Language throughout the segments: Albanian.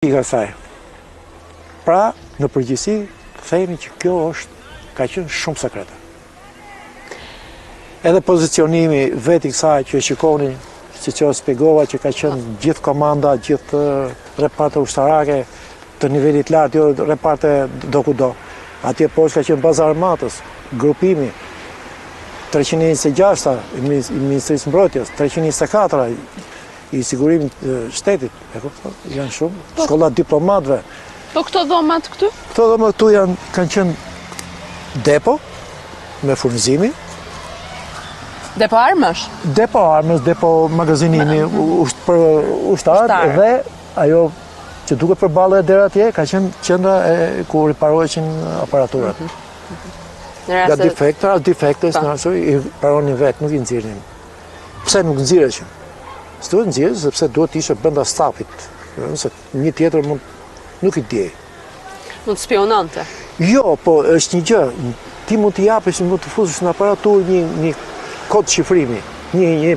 Pika saj. Pra, në përgjithësi, themi që kjo ka qenë shumë sekrete. Edhe pozicionimi vetë i kësaj që shikoni, si që spjegova që ka qenë gjithë komanda, gjithë reparte ushtarake të nivelit lartë, jo reparte do kudo. Atje poshtë ka qenë baza armatës, grupimi, 326 i Ministrisë Mbrojtjes, 324 i sigurimit shtetit, janë shumë, shkolla diplomatëve. Po këto dhomat këtu? Këto dhomat këtu kanë qenë depo me furnizimin. Depo armësh? Depo armës, depo magazinimi për ushtarë dhe ajo që duket përballë deri atje ka qenë qendra ku riparoheshin aparaturat. Nga defekte, i paronin vetë, nuk i nxirrnin. Pse nuk nxirreshin? S'duhet nxjerrë sepse duhet ishte brenda stafit. Se një tjetër nuk i djej. Mund të spionante? Jo, po është një gjë. Ti mund të japësh, mund të fusësh në aparatur një kod shifrimi, një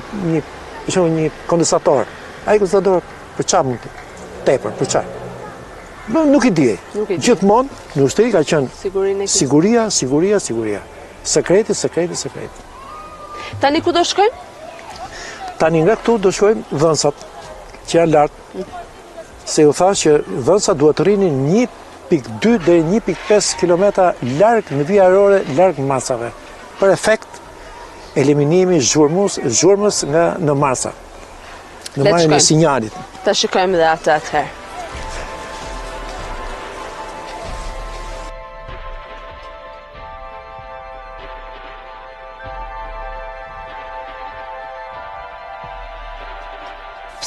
kondensator. Ai kondensator për çfarë mund të? Tepër, për çfarë? Nuk i djej. Gjithmonë në ushtri ka qenë siguria. Sekreti. Tani ku do shkojmë? Tani nga këtu do shkojmë dhënsat, që janë lartë. Se u thash që dhënsat duhet të rrinin 1.2 dhe 1.5 km larg në vijë ajrore, larg masave. Për efekt eliminimi zhurmës nga në masa. Në marrjen e sinjalit. Ta shikojmë dhe atë atëherë.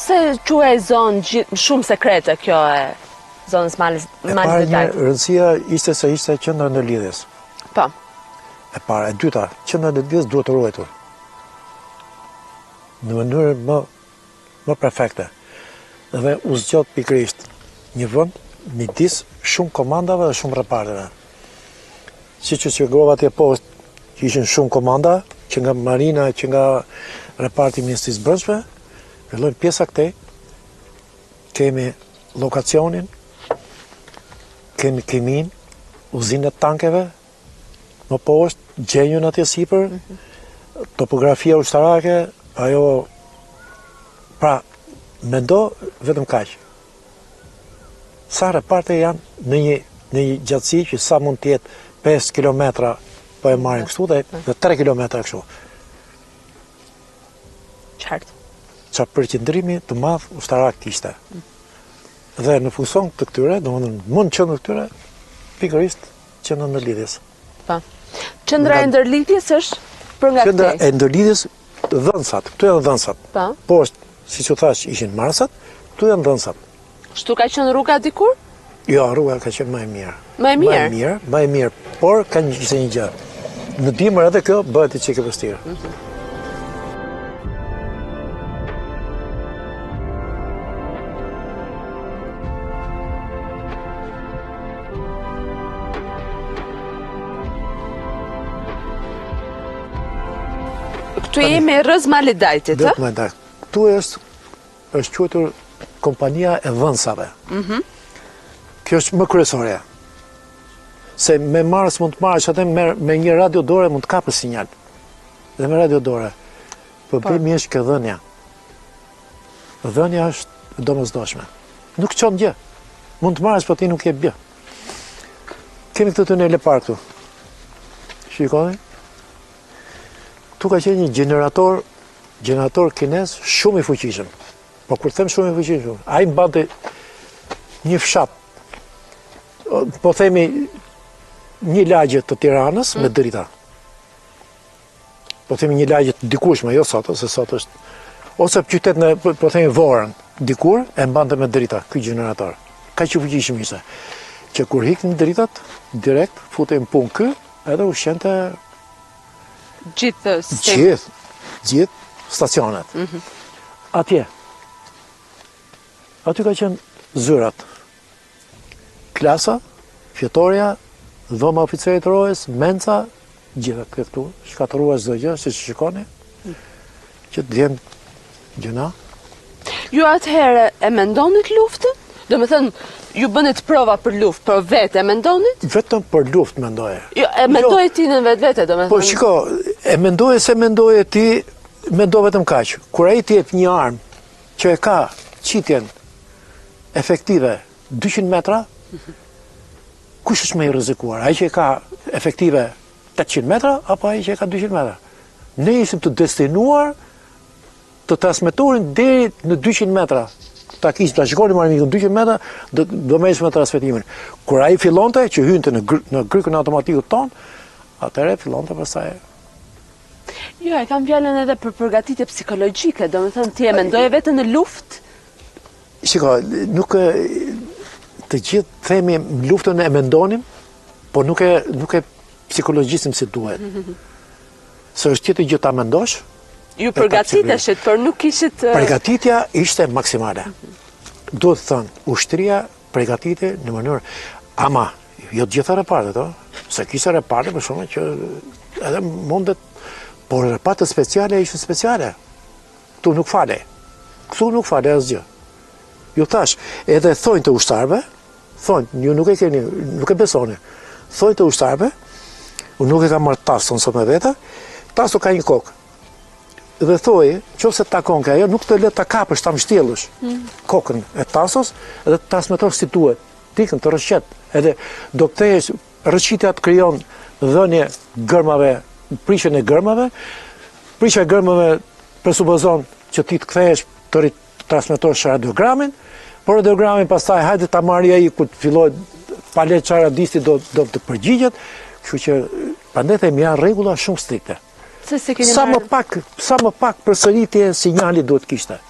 Pse quaj zonë shumë sekrete kjo e zonës Malit Detajt? Rëndësia ishte se ishte qendra ndërlidhjes. Po. E para, e dyta, qendra ndërlidhjes duhet të ruajtur. Në mënyrë më perfekte. Dhe u zgjot pikërisht një vend midis shumë komandave dhe shumë reparteve. Siç u shpjegova atje poshtë, që ishin shumë komanda, që nga Marina, që nga reparti i Ministrisë së Brendshme. Fillojnë pjesa këtej, kemi lokacionin, kemi kimin, uzinët tankeve, më poshtë, gjenjën atje sipër, topografia ushtarake, ajo, pra, mendo vetëm kaq. Sa reparte janë në një gjatësi që sa mund të jetë 5 kilometra, po e marrin kështu dhe 3 kilometra kështu. Qartë. Qa përqendrimi të madh ushtarak kishte. Dhe në funksion të këtyre, mund qëndër këtyre, pikërisht qendra ndërlidhjes. Pa. Qendra e ndërlidhjes është për nga këtej? Qendra e ndërlidhjes dhënsat, këtu janë dhënsat. Pa. Poshtë, si që thash, ishin marsat, këtu janë dhënsat. Shtu ka qenë rruga dikur? Jo, rruga ka qenë më e mirë. Më e mirë? Por ka një gjë. Në dimër edhe kjo bëhet i çike vështirë. Këtu jemi rrëz Malit Dajtit, ë? Këtu është quajtur kompania e dhënsave. Kjo është më kryesore. Se me Mars mund të marrësh atë me një radiodore mund të kapësh sinjal. Dhe me radiodore. Problemi është kjo dhënia. Dhënia është domosdoshme. Nuk çon gjë. Mund të marrësh, po ti nuk je bë. Kemi këtë tunel e parë këtu. Shikoni? Tu ka qenë një gjenerator kinez shumë i fuqishëm. Po kur them shumë i fuqishëm, ai mbante një fshat. Po themi një lagje të Tiranës me drita. Po themi një lagje të dikushme, jo sot, se sot është. Ose qytet në, po themi Vorën, dikur e mbante me drita ky gjenerator. Ka që fuqishëm ishte. Që kur hiknin dritat, direkt futej në punë ky, edhe ushqente Gjithë stacionet. Atje. Aty ka qenë zyrat. Klasa, fjetorja, dhoma oficerit të rojës, menca, gjitha këtu, shkatëruar çdo gjë, si që shikoni, që të vjen gjëna. Ju atëherë e mendonit luftën? Do me thënë, ju bënit prova për luftë, për vete, mendonit? Vetëm për luftë mendoje. Jo, e mendoje ti në vetë, do me thënë. Po shiko, e mendoje se mendoje ti, mendo vetëm kaq. Kur ai ti jep një armë që e ka qitjen efektive 200 metra, kush është më i rrezikuar? Ai që e ka efektive 800 metra apo ai që e ka 200 metra? Ne ishim të destinuar të transmetorin deri në 200 metra. Ta shikonim armikun 200 metra, do me ishme transmetimin. Kur ai fillonte, që hynte në grykën automatikut ton, atëre fillonte pastaj. Jo, e kam fjalën edhe për përgatitje psikologjike, do me thënë ti e mendoje vetë në luftë? Shiko, nuk të gjithë themi luftën e mendonim, po nuk e psikologjisim si duhet. Se është tjetër gjë ta mendosh. Ju përgatiteshit, por nuk ishit... Përgatitja ishte maksimale. Duhet të thënë, ushtria përgatite në mënyrë... Ama, jo të gjitha repartet, se kishte reparte për shumë që edhe mundet... Por repartet speciale ishte speciale. Këtu nuk fale. Këtu nuk fale asgjë. Ju thash, edhe thojnë të ushtarve, thojnë, ju nuk e keni, nuk e besoni, thojnë të ushtarve, unë nuk e kam marrë tasën sot me vete, tasu ka një kokë. Dhe thoi, qofse takon ka ajo, nuk të le ta kapësh, ta mështjellësh kokën e tasos edhe të transmetosh si duhet, tikën të rëshqet. Edhe do kthehesh, rëshqitja të krijon dhënie gërmave, prishjen e gërmave. Prishja e gërmave presupozon që ti të kthehesh të transmetosh radiogramin, por radiogramin pastaj hajde ta marrë ai kur të fillojë pa le çfarë radisti do të përgjigjet, kështu që prandaj them janë rregulla shumë strikte. Sa më pak përsëritje sinjali duhet kishte.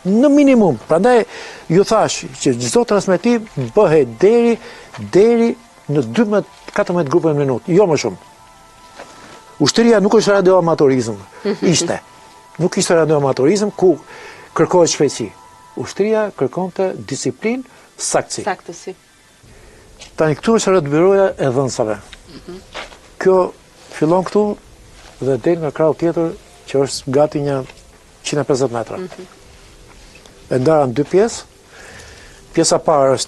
Në minimum. Prandaj ju thash që çdo transmetim bëhet deri në 12-14 grupe në minutë, jo më shumë. Ushtria nuk është radioamatorizëm. Ishte. Nuk ishte radioamatorizëm ku kërkohet shpejtësi. Ushtria kërkonte disiplinë, saktësi. Saktësi. Tani këtu është radiobyroja e dhënsave. Kjo fillon këtu dhe del nga krau tjetër që është gati një 150 metra. E ndara në 2 pjesë. Pjesa parë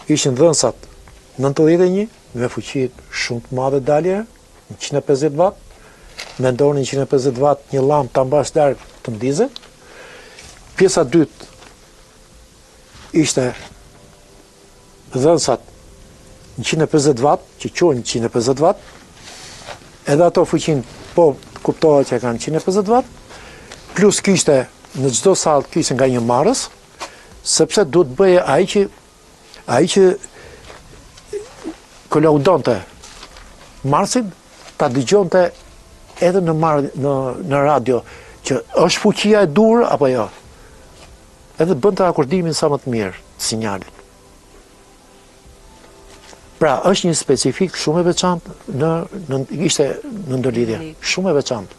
ishin dhënsat 91 me fuqi shumë të madhe dalje, 150 watt. Mendonin 150 watt një lamp ta mbash larg të ndizet. Pjesa dytë ishte dhënsat 150 watt, që quhen 150 watt. Edhe ato fuqin po kuptohet që kanë 150 watt, plus kishte në çdo sallë kishte nga një marrës, sepse duhet bëje ai që kolaudonte marsin ta dëgjonte edhe në radio që është fuqia e dur apo jo. Edhe bënte akordimin sa më të mirë të sinjalit. Pra, është një specifik shumë e veçantë ishte në ndërlidhje, shumë e veçantë.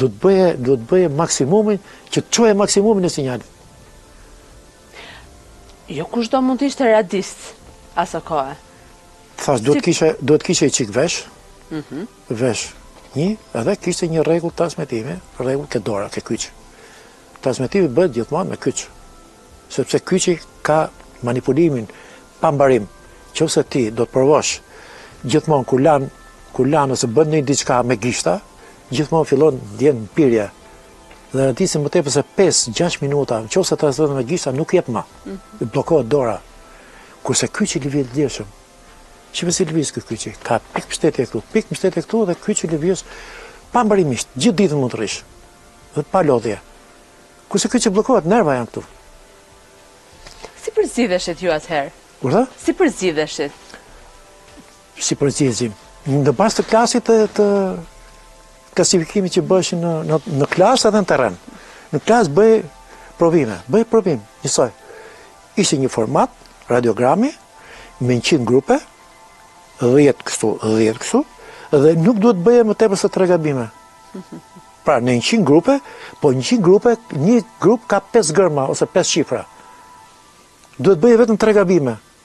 Duhet bëje maksimumin, që të çoje maksimumin e sinjalit. Jo kushdo mund të ishte radist asë kohë. Thash, duhet kishe i qik vesh, vesh një, edhe kishte një rregull transmetimi, rregull ke dora, ke kyç. Transmetimi bëhet gjithmonë me kyç, sepse kyçi ka manipulimin pa mbarim. Qofse ti do të provosh gjithmonë kur lan ose bën një diçka me gishta, gjithmonë fillon ndjen pirje. Dhe radisin më tepër se 5-6 minuta, qofse transmeton me gishta nuk jep më. Bllokohet dora. Kurse kyçi lëviz lirshëm. Shqipe si lëviz ky kyçi, ka pikë mbështetje këtu dhe kyçi lëviz pa mbarimisht, gjithë ditën mund të rish. Dhe pa lodhje. Kurse kyçi bllokohet, nerva janë këtu. Si përzgjidheshit ju atëherë? Kurtha? Si përzgjidheshit? Si përzgjidheshim? Në bazë të klasit të klasifikimit që bëshin në klasë edhe në terren. Në klasë bëj provim, njësoj. Ishte një format, radiogrami, me 100 grupe, 10 kështu, dhe nuk duhet bëje më tepër se 3 gabime. Pra, në 100 grupe, po 100 grupe, një grup ka 5 gërma ose 5 shifra. Duhet bëje vetëm 3 gabime.